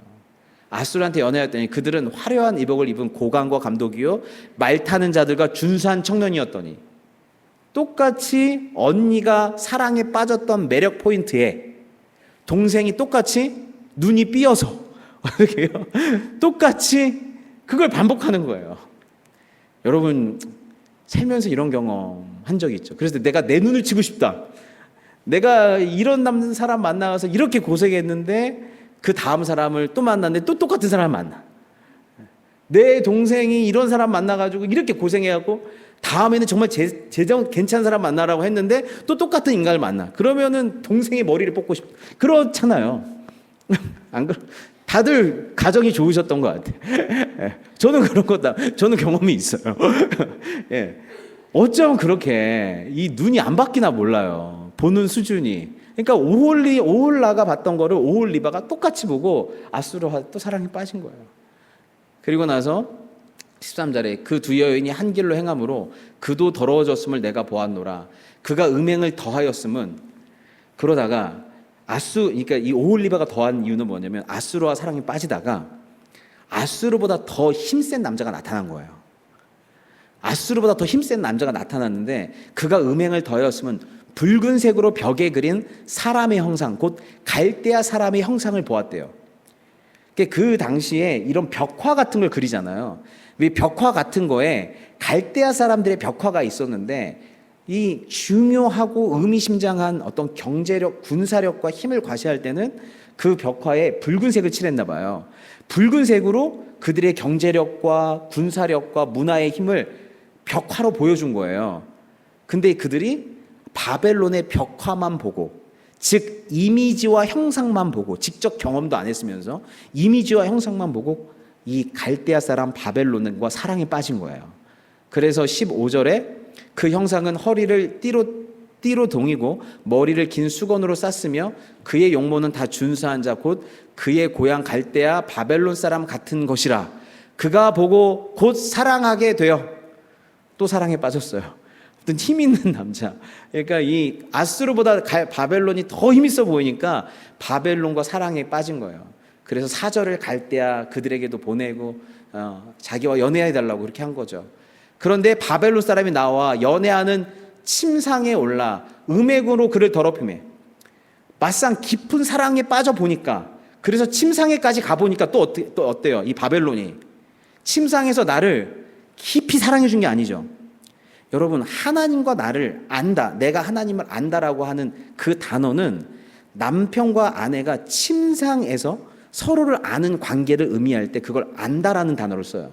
아수르한테 연애했더니 그들은 화려한 의복을 입은 고관과 감독이요 말 타는 자들과 준수한 청년이었더니, 똑같이 언니가 사랑에 빠졌던 매력 포인트에 동생이 똑같이 눈이 삐어서 어떻게 해요? 똑같이 그걸 반복하는 거예요. 여러분 살면서 이런 경험 한 적이 있죠. 그래서 내가 내 눈을 치고 싶다. 내가 이런 남는 사람 만나서 이렇게 고생했는데 그 다음 사람을 또 만났는데 또 똑같은 사람 만나. 내 동생이 이런 사람 만나가지고 이렇게 고생해갖고 다음에는 정말 재정 괜찮은 사람 만나라고 했는데 또 똑같은 인간을 만나. 그러면은 동생의 머리를 뽑고 싶다. 그렇잖아요. 안 그러? 다들 가정이 좋으셨던 것 같아요. 저는 그런 거다. 저는 경험이 있어요. 예. 어쩜 그렇게 이 눈이 안 바뀌나 몰라요. 보는 수준이. 그러니까 오홀라가 봤던 거를 오홀리바가 똑같이 보고 아수르와 또 사랑에 빠진 거예요. 그리고 나서 13절에 그 두 여인이 한 길로 행함으로 그도 더러워졌음을 내가 보았노라. 그가 음행을 더하였음은, 그러다가 그러니까 이 오홀리바가 더한 이유는 뭐냐면 아수르와 사랑에 빠지다가 아수르보다 더 힘센 남자가 나타난 거예요. 아수르보다 더 힘센 남자가 나타났는데 그가 음행을 더하였으면 붉은색으로 벽에 그린 사람의 형상, 곧 갈대아 사람의 형상을 보았대요. 그 당시에 이런 벽화 같은 걸 그리잖아요. 이 벽화 같은 거에 갈대아 사람들의 벽화가 있었는데 이 중요하고 의미심장한 어떤 경제력, 군사력과 힘을 과시할 때는 그 벽화에 붉은색을 칠했나 봐요. 붉은색으로 그들의 경제력과 군사력과 문화의 힘을 벽화로 보여준 거예요. 근데 그들이 바벨론의 벽화만 보고, 즉 이미지와 형상만 보고, 직접 경험도 안 했으면서 이미지와 형상만 보고 이 갈대아 사람 바벨론과 사랑에 빠진 거예요. 그래서 15절에 그 형상은 허리를 띠로 동이고 머리를 긴 수건으로 쌌으며 그의 용모는 다 준수한 자 곧 그의 고향 갈대아 바벨론 사람 같은 것이라. 그가 보고 곧 사랑하게 되어 또 사랑에 빠졌어요. 어떤 힘 있는 남자. 그러니까 이 아수르보다 바벨론이 더 힘 있어 보이니까 바벨론과 사랑에 빠진 거예요. 그래서 사절을 갈대아 그들에게도 보내고 자기와 연애해달라고 그렇게 한 거죠. 그런데 바벨론 사람이 나와 연애하는 침상에 올라 음행으로 그를 더럽히매 막상 깊은 사랑에 빠져 보니까, 그래서 침상에까지 가보니까 또 어때요? 이 바벨론이 침상에서 나를 깊이 사랑해 준 게 아니죠. 여러분, 하나님과 나를 안다, 내가 하나님을 안다라고 하는 그 단어는 남편과 아내가 침상에서 서로를 아는 관계를 의미할 때 그걸 안다라는 단어를 써요.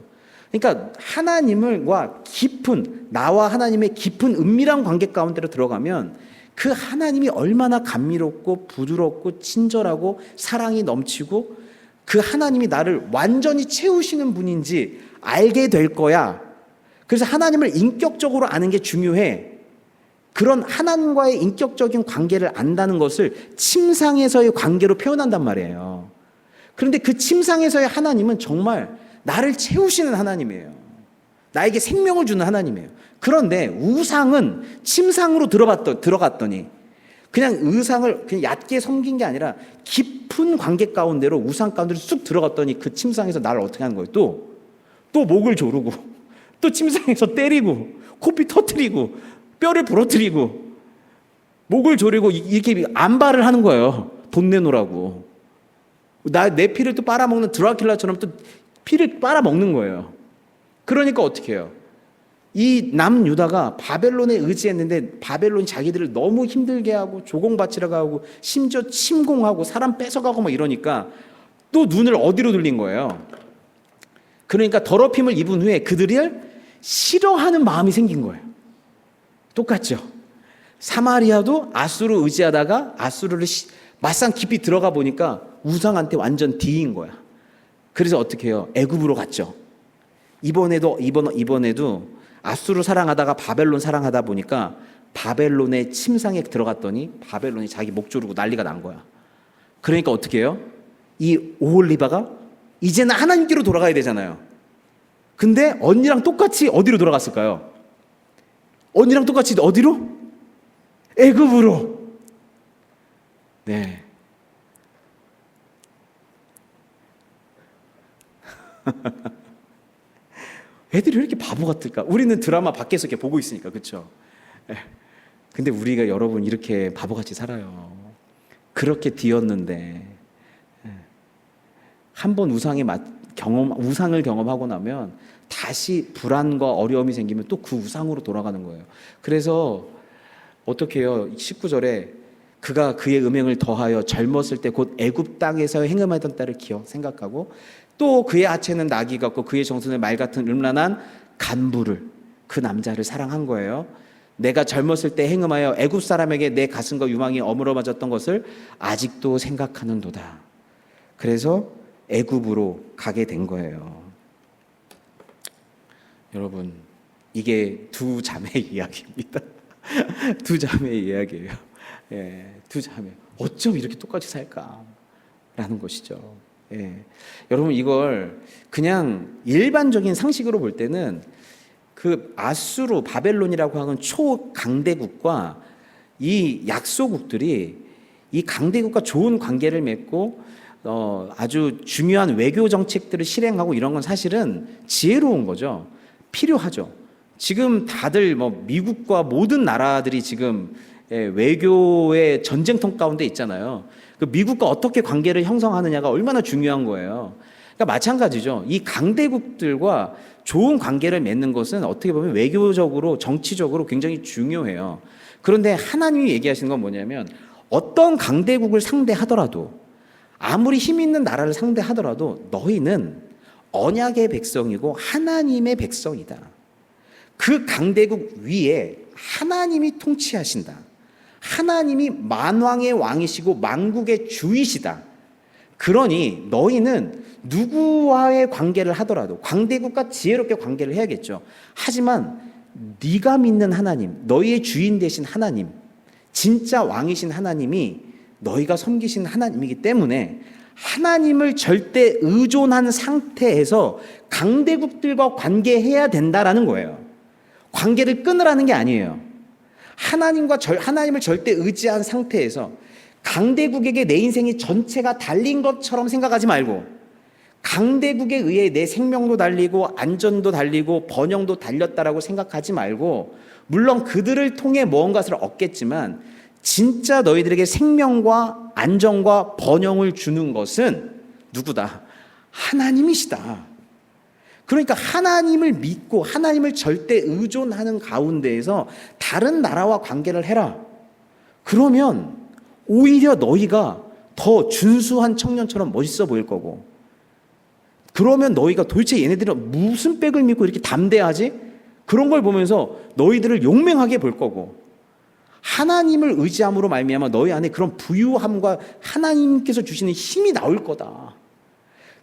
그러니까 하나님과 깊은, 나와 하나님의 깊은 은밀한 관계 가운데로 들어가면 그 하나님이 얼마나 감미롭고 부드럽고 친절하고 사랑이 넘치고 그 하나님이 나를 완전히 채우시는 분인지 알게 될 거야. 그래서 하나님을 인격적으로 아는 게 중요해. 그런 하나님과의 인격적인 관계를 안다는 것을 침상에서의 관계로 표현한단 말이에요. 그런데 그 침상에서의 하나님은 정말 나를 채우시는 하나님이에요. 나에게 생명을 주는 하나님이에요. 그런데 우상은 침상으로 들어갔더니 그냥 의상을 그냥 얕게 섬긴 게 아니라 깊은 관계 가운데로 우상 가운데로 쑥 들어갔더니 그 침상에서 나를 어떻게 하는 거예요? 또 목을 조르고 또 침상에서 때리고 코피 터뜨리고 뼈를 부러뜨리고 목을 조르고 이렇게 안발을 하는 거예요. 돈 내놓으라고. 내 피를 또 빨아먹는 드라큘라처럼 또 피를 빨아먹는 거예요. 그러니까 어떻게 해요? 이 남유다가 바벨론에 의지했는데 바벨론이 자기들을 너무 힘들게 하고 조공바치라고 하고 심지어 침공하고 사람 뺏어가고 막 이러니까 또 눈을 어디로 돌린 거예요? 그러니까 더럽힘을 입은 후에 그들을 싫어하는 마음이 생긴 거예요. 똑같죠? 사마리아도 아수르 의지하다가 아수르를 막상 깊이 들어가 보니까 우상한테 완전 뒤인 거야. 그래서 어떻게 해요? 애굽으로 갔죠. 이번에도 아수르 사랑하다가 바벨론 사랑하다 보니까 바벨론의 침상에 들어갔더니 바벨론이 자기 목 조르고 난리가 난 거야. 그러니까 어떻게 해요? 이 오홀리바가 이제는 하나님께로 돌아가야 되잖아요. 근데 언니랑 똑같이 어디로 돌아갔을까요? 언니랑 똑같이 어디로? 애굽으로. 네. 애들이 왜 이렇게 바보 같을까? 우리는 드라마 밖에서 이렇게 보고 있으니까, 그렇죠? 근데 우리가 여러분 이렇게 바보같이 살아요. 그렇게 뒤었는데 한번 우상을 경험하고 나면 다시 불안과 어려움이 생기면 또 그 우상으로 돌아가는 거예요. 그래서 어떻게 해요? 19절에 그가 그의 음행을 더하여 젊었을 때 곧 애굽 땅에서 행음하던 때를 생각하고 또 그의 하체는 낙이 같고 그의 정수는 말 같은 음란한 간부를, 그 남자를 사랑한 거예요. 내가 젊었을 때 행음하여 애굽 사람에게 내 가슴과 유망이 어물어 맞았던 것을 아직도 생각하는도다. 그래서 애굽으로 가게 된 거예요. 여러분, 이게 두 자매의 이야기입니다. 두 자매의 이야기예요. 예, 두 자매. 어쩜 이렇게 똑같이 살까라는 것이죠. 예. 여러분, 이걸 그냥 일반적인 상식으로 볼 때는 그 아수르, 바벨론이라고 하는 초강대국과 이 약소국들이 이 강대국과 좋은 관계를 맺고 아주 중요한 외교 정책들을 실행하고 이런 건 사실은 지혜로운 거죠. 필요하죠. 지금 다들 미국과 모든 나라들이 지금 외교의 전쟁터 가운데 있잖아요. 그 미국과 어떻게 관계를 형성하느냐가 얼마나 중요한 거예요. 그러니까 마찬가지죠. 이 강대국들과 좋은 관계를 맺는 것은 어떻게 보면 외교적으로, 정치적으로 굉장히 중요해요. 그런데 하나님이 얘기하시는 건 뭐냐면 어떤 강대국을 상대하더라도, 아무리 힘 있는 나라를 상대하더라도 너희는 언약의 백성이고 하나님의 백성이다. 그 강대국 위에 하나님이 통치하신다. 하나님이 만왕의 왕이시고 만국의 주이시다. 그러니 너희는 누구와의 관계를 하더라도 강대국과 지혜롭게 관계를 해야겠죠. 하지만 네가 믿는 하나님, 너희의 주인 되신 하나님, 진짜 왕이신 하나님이 너희가 섬기신 하나님이기 때문에 하나님을 절대 의존한 상태에서 강대국들과 관계해야 된다라는 거예요. 관계를 끊으라는 게 아니에요. 하나님을 절대 의지한 상태에서 강대국에게 내 인생이 전체가 달린 것처럼 생각하지 말고, 강대국에 의해 내 생명도 달리고 안전도 달리고 번영도 달렸다라고 생각하지 말고, 물론 그들을 통해 무언가를 얻겠지만 진짜 너희들에게 생명과 안정과 번영을 주는 것은 누구다? 하나님이시다. 그러니까 하나님을 믿고 하나님을 절대 의존하는 가운데에서 다른 나라와 관계를 해라. 그러면 오히려 너희가 더 준수한 청년처럼 멋있어 보일 거고, 그러면 너희가 도대체 얘네들은 무슨 백을 믿고 이렇게 담대하지? 그런 걸 보면서 너희들을 용맹하게 볼 거고, 하나님을 의지함으로 말미암아 너희 안에 그런 부유함과 하나님께서 주시는 힘이 나올 거다.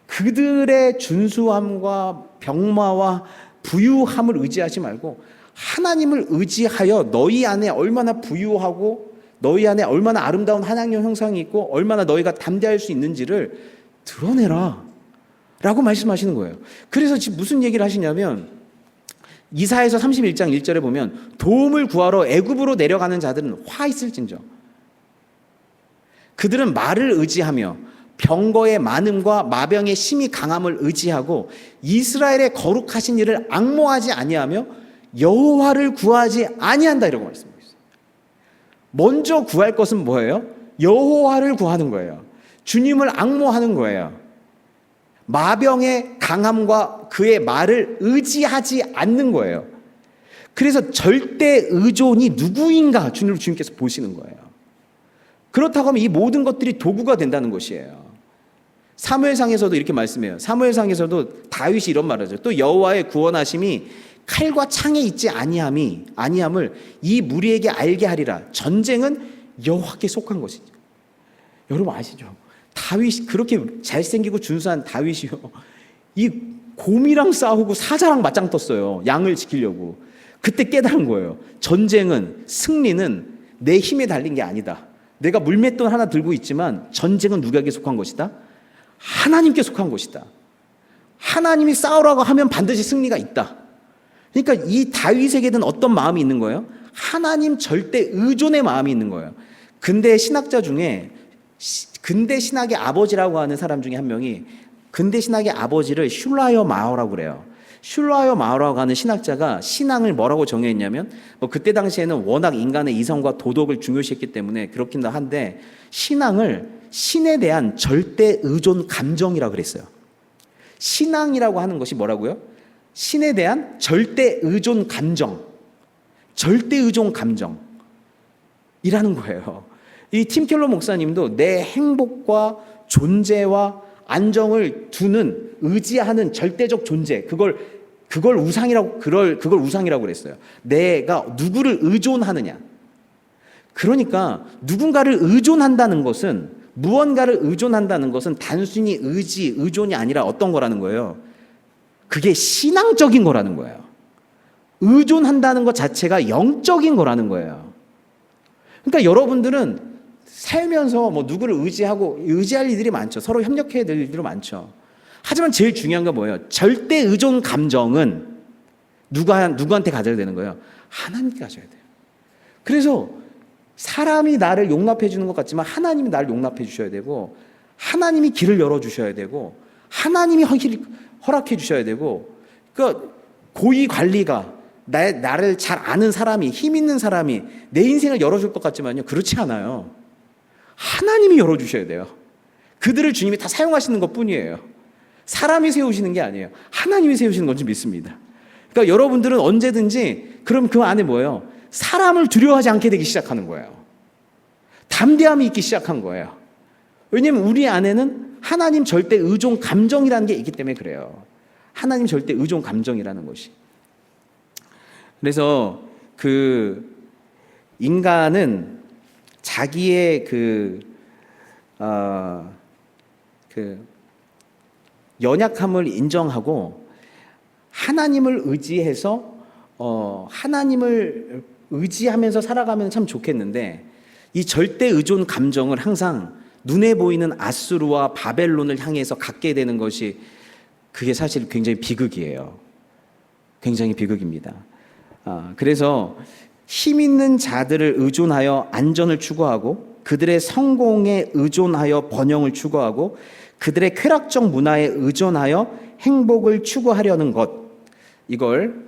그들의 준수함과 병마와 부유함을 의지하지 말고 하나님을 의지하여 너희 안에 얼마나 부유하고 너희 안에 얼마나 아름다운 하나님의 형상이 있고 얼마나 너희가 담대할 수 있는지를 드러내라 라고 말씀하시는 거예요. 그래서 지금 무슨 얘기를 하시냐면 이사야서 31장 1절에 보면 도움을 구하러 애굽으로 내려가는 자들은 화 있을진저, 그들은 말을 의지하며 병거의 많음과 마병의 심히 강함을 의지하고 이스라엘의 거룩하신 이를 앙모하지 아니하며 여호와를 구하지 아니한다, 이라고 말씀하고 있어요. 먼저 구할 것은 뭐예요? 여호와를 구하는 거예요. 주님을 앙모하는 거예요. 마병의 강함과 그의 말을 의지하지 않는 거예요. 그래서 절대 의존이 누구인가 주님께서 보시는 거예요. 그렇다고 하면 이 모든 것들이 도구가 된다는 것이에요. 사무엘상에서도 이렇게 말씀해요. 사무엘상에서도 다윗이 이런 말을 하죠. 또 여호와의 구원하심이 칼과 창에 있지 아니함을 이 무리에게 알게 하리라. 전쟁은 여호와께 속한 것이죠. 여러분 아시죠? 다윗이 그렇게 잘생기고 준수한 다윗이요. 이 곰이랑 싸우고 사자랑 맞짱 떴어요. 양을 지키려고. 그때 깨달은 거예요. 전쟁은, 승리는 내 힘에 달린 게 아니다. 내가 물맷돈 하나 들고 있지만 전쟁은 누구에게 속한 것이다? 하나님께 속한 것이다. 하나님이 싸우라고 하면 반드시 승리가 있다. 그러니까 이 다윗에게는 어떤 마음이 있는 거예요? 하나님 절대 의존의 마음이 있는 거예요. 근대 신학자 중에 근대 신학의 아버지라고 하는 사람 중에 한 명이 근대 신학의 아버지를 슐라이어 마어라고 그래요. 슐라이어 마어라고 하는 신학자가 신앙을 뭐라고 정의했냐면 그때 당시에는 워낙 인간의 이성과 도덕을 중요시했기 때문에 그렇긴 한데 신앙을 신에 대한 절대 의존 감정이라고 그랬어요. 신앙이라고 하는 것이 뭐라고요? 신에 대한 절대 의존 감정, 절대 의존 감정이라는 거예요. 이 팀 켈러 목사님도 내 행복과 존재와 안정을 두는 의지하는 절대적 존재, 그걸 우상이라고 그랬어요. 내가 누구를 의존하느냐. 그러니까 누군가를 의존한다는 것은, 무언가를 의존한다는 것은 단순히 의존이 아니라 어떤 거라는 거예요? 그게 신앙적인 거라는 거예요. 의존한다는 것 자체가 영적인 거라는 거예요. 그러니까 여러분들은 살면서 누구를 의지할 일들이 많죠. 서로 협력해야 될 일들이 많죠. 하지만 제일 중요한 건 뭐예요? 절대 의존 감정은 누구한테 가져야 되는 거예요? 하나님께 가져야 돼요. 그래서 사람이 나를 용납해 주는 것 같지만 하나님이 나를 용납해 주셔야 되고, 하나님이 길을 열어 주셔야 되고, 하나님이 허락해 주셔야 되고, 그러니까 고위 관리가 나를 잘 아는 사람이, 힘 있는 사람이 내 인생을 열어줄 것 같지만요, 그렇지 않아요. 하나님이 열어주셔야 돼요. 그들을 주님이 다 사용하시는 것 뿐이에요. 사람이 세우시는 게 아니에요. 하나님이 세우시는 건지 믿습니다. 그러니까 여러분들은 언제든지 그럼 그 안에 뭐예요? 사람을 두려워하지 않게 되기 시작하는 거예요. 담대함이 있기 시작한 거예요. 왜냐하면 우리 안에는 하나님 절대 의존 감정이라는 게 있기 때문에 그래요. 하나님 절대 의존 감정이라는 것이. 그래서 인간은 자기의 연약함을 인정하고 하나님을 의지해서 하나님을 의지하면서 살아가면 참 좋겠는데, 이 절대 의존 감정을 항상 눈에 보이는 아수르와 바벨론을 향해서 갖게 되는 것이, 그게 사실 굉장히 비극이에요. 굉장히 비극입니다. 그래서 힘 있는 자들을 의존하여 안전을 추구하고, 그들의 성공에 의존하여 번영을 추구하고, 그들의 쾌락적 문화에 의존하여 행복을 추구하려는 것, 이걸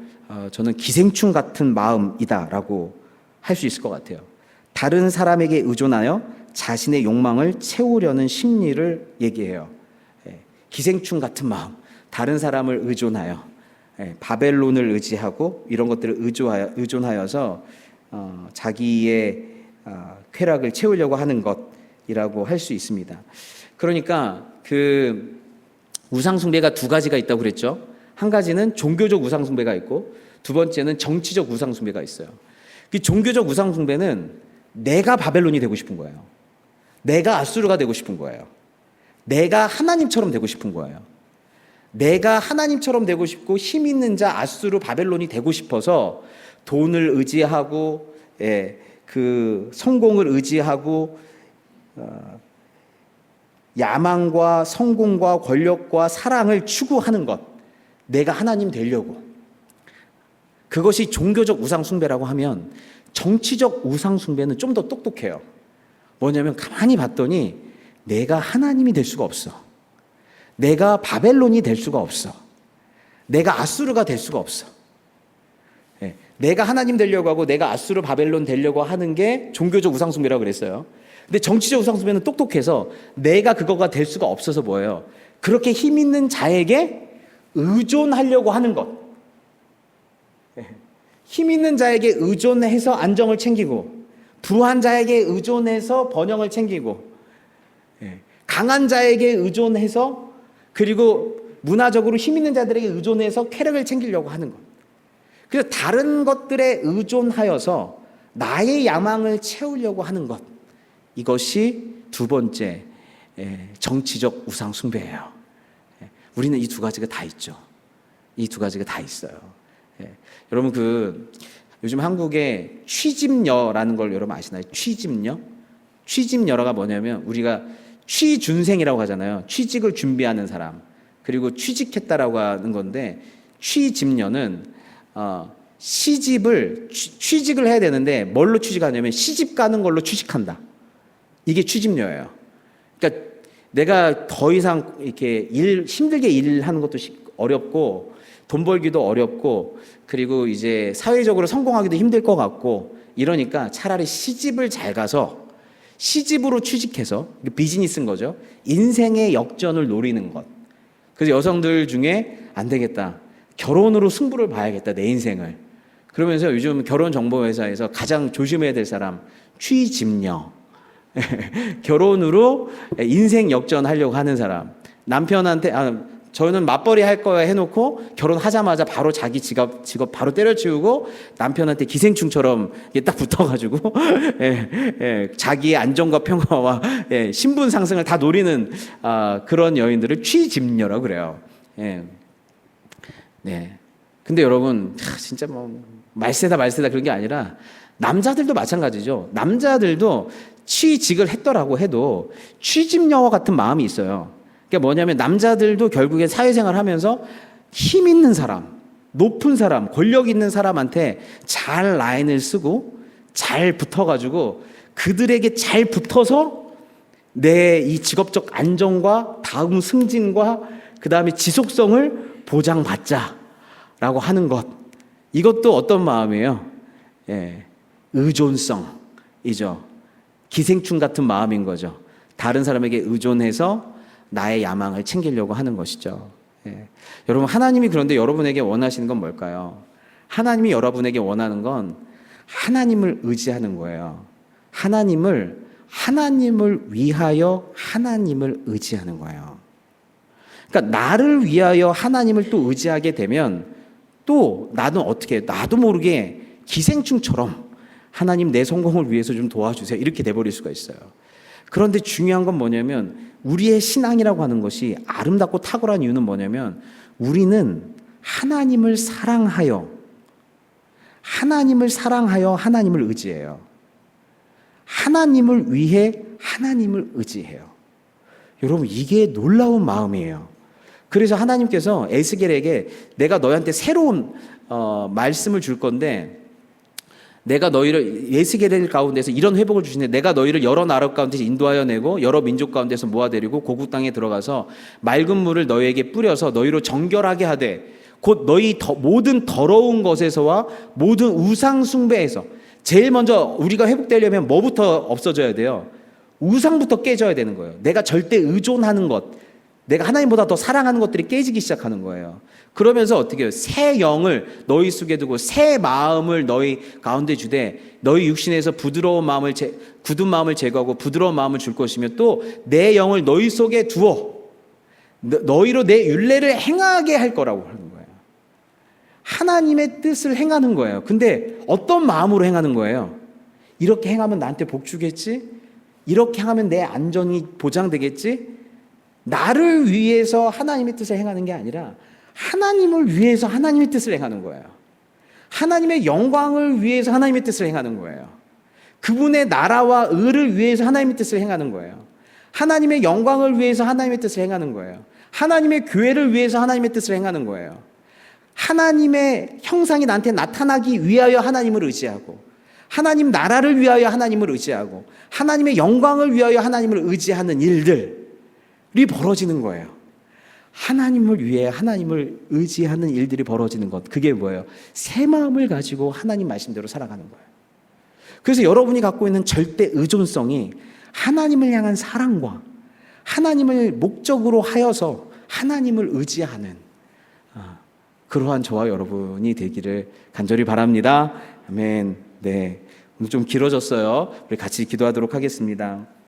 저는 기생충 같은 마음이다라고 할 수 있을 것 같아요. 다른 사람에게 의존하여 자신의 욕망을 채우려는 심리를 얘기해요. 기생충 같은 마음, 다른 사람을 의존하여, 바벨론을 의지하고 이런 것들을 의존하여서 자기의 쾌락을 채우려고 하는 것이라고 할 수 있습니다. 그러니까 우상숭배가 두 가지가 있다고 그랬죠. 한 가지는 종교적 우상숭배가 있고, 두 번째는 정치적 우상숭배가 있어요. 그 종교적 우상숭배는 내가 바벨론이 되고 싶은 거예요. 내가 아수르가 되고 싶은 거예요. 내가 하나님처럼 되고 싶은 거예요. 내가 하나님처럼 되고 싶고 힘 있는 자 아수르 바벨론이 되고 싶어서 돈을 의지하고, 성공을 의지하고, 야망과 성공과 권력과 사랑을 추구하는 것, 내가 하나님 되려고. 그것이 종교적 우상숭배라고 하면, 정치적 우상숭배는 좀 더 똑똑해요. 뭐냐면 가만히 봤더니 내가 하나님이 될 수가 없어. 내가 바벨론이 될 수가 없어. 내가 아수르가 될 수가 없어. 내가 하나님 되려고 하고 내가 아수르 바벨론 되려고 하는 게 종교적 우상숭배라고 그랬어요. 근데 정치적 우상숭배는 똑똑해서 내가 그거가 될 수가 없어서 뭐예요? 그렇게 힘 있는 자에게 의존하려고 하는 것. 힘 있는 자에게 의존해서 안정을 챙기고, 부한 자에게 의존해서 번영을 챙기고, 강한 자에게 의존해서, 그리고 문화적으로 힘 있는 자들에게 의존해서 쾌락을 챙기려고 하는 것. 그래서 다른 것들에 의존하여서 나의 야망을 채우려고 하는 것. 이것이 두 번째 정치적 우상 숭배예요. 우리는 이 두 가지가 다 있죠. 이 두 가지가 다 있어요. 여러분 요즘 한국에 취집녀라는 걸 여러분 아시나요? 취집녀? 취집녀가 뭐냐면 우리가 취준생이라고 하잖아요. 취직을 준비하는 사람. 그리고 취직했다라고 하는 건데, 취집녀는 취직을 해야 되는데 뭘로 취직하냐면 시집 가는 걸로 취직한다. 이게 취집녀예요. 그러니까 내가 더 이상 이렇게 힘들게 일하는 것도 어렵고, 돈 벌기도 어렵고, 그리고 이제 사회적으로 성공하기도 힘들 것 같고, 이러니까 차라리 시집을 잘 가서 시집으로 취직해서, 비즈니스인 거죠. 인생의 역전을 노리는 것. 그래서 여성들 중에 안 되겠다, 결혼으로 승부를 봐야겠다, 내 인생을. 그러면서 요즘 결혼정보회사에서 가장 조심해야 될 사람, 취집녀. 결혼으로 인생 역전하려고 하는 사람. 남편한테 저는 맞벌이 할 거야 해놓고 결혼하자마자 바로 자기 직업 바로 때려치우고 남편한테 기생충처럼 딱 붙어가지고 자기의 안정과 평화와 신분 상승을 다 노리는 그런 여인들을 취집녀라고 그래요. 네. 근데 여러분 진짜 뭐 말세다 그런 게 아니라 남자들도 마찬가지죠. 남자들도 취직을 했더라고 해도 취집녀와 같은 마음이 있어요. 그러니까 뭐냐면 남자들도 결국에 사회생활을 하면서 힘 있는 사람, 높은 사람, 권력 있는 사람한테 잘 라인을 쓰고 잘 붙어가지고 그들에게 잘 붙어서 내 이 직업적 안정과 다음 승진과 그 다음에 지속성을 보장받자라고 하는 것. 이것도 어떤 마음이에요? 의존성이죠. 기생충 같은 마음인 거죠. 다른 사람에게 의존해서 나의 야망을 챙기려고 하는 것이죠. 여러분, 하나님이 그런데 여러분에게 원하시는 건 뭘까요? 하나님이 여러분에게 원하는 건 하나님을 의지하는 거예요. 하나님을 위하여 하나님을 의지하는 거예요. 그러니까 나를 위하여 하나님을 또 의지하게 되면 또 나는 어떻게, 나도 모르게 기생충처럼 하나님 내 성공을 위해서 좀 도와주세요, 이렇게 돼버릴 수가 있어요. 그런데 중요한 건 뭐냐면 우리의 신앙이라고 하는 것이 아름답고 탁월한 이유는 뭐냐면 우리는 하나님을 사랑하여 하나님을 의지해요. 하나님을 위해 하나님을 의지해요. 여러분, 이게 놀라운 마음이에요. 그래서 하나님께서 에스겔에게 내가 너희한테 새로운 말씀을 줄 건데, 내가 너희를 에스겔 가운데서 이런 회복을 주시는데, 내가 너희를 여러 나라 가운데서 인도하여 내고 여러 민족 가운데서 모아내리고 고국 땅에 들어가서 맑은 물을 너희에게 뿌려서 너희로 정결하게 하되, 곧 너희 모든 더러운 것에서와 모든 우상 숭배에서. 제일 먼저 우리가 회복되려면 뭐부터 없어져야 돼요? 우상부터 깨져야 되는 거예요. 내가 절대 의존하는 것, 내가 하나님보다 더 사랑하는 것들이 깨지기 시작하는 거예요. 그러면서 어떻게 해요? 새 영을 너희 속에 두고 새 마음을 너희 가운데 주되, 너희 육신에서 부드러운 마음을 굳은 마음을 제거하고 부드러운 마음을 줄 것이며, 또 내 영을 너희 속에 두어 너희로 내 율례를 행하게 할 거라고 하는 거예요. 하나님의 뜻을 행하는 거예요. 근데 어떤 마음으로 행하는 거예요? 이렇게 행하면 나한테 복 주겠지? 이렇게 하면 내 안전이 보장되겠지? 나를 위해서 하나님의 뜻을 행하는 게 아니라 하나님을 위해서 하나님의 뜻을 행하는 거예요. 하나님의 영광을 위해서 하나님의 뜻을 행하는 거예요. 그분의 나라와 의를 위해서 하나님의 뜻을 행하는 거예요. 하나님의 영광을 위해서 하나님의 뜻을 행하는 거예요. 하나님의 교회를 위해서 하나님의 뜻을 행하는 거예요. 하나님의 형상이 나한테 나타나기 위하여 하나님을 의지하고, 하나님 나라를 위하여 하나님을 의지하고, 하나님의 영광을 위하여 하나님을 의지하는 일들이 벌어지는 거예요. 하나님을 위해 하나님을 의지하는 일들이 벌어지는 것, 그게 뭐예요? 새 마음을 가지고 하나님 말씀대로 살아가는 거예요. 그래서 여러분이 갖고 있는 절대 의존성이 하나님을 향한 사랑과 하나님을 목적으로 하여서 하나님을 의지하는 그러한 저와 여러분이 되기를 간절히 바랍니다. 아멘. 네, 오늘 좀 길어졌어요. 우리 같이 기도하도록 하겠습니다.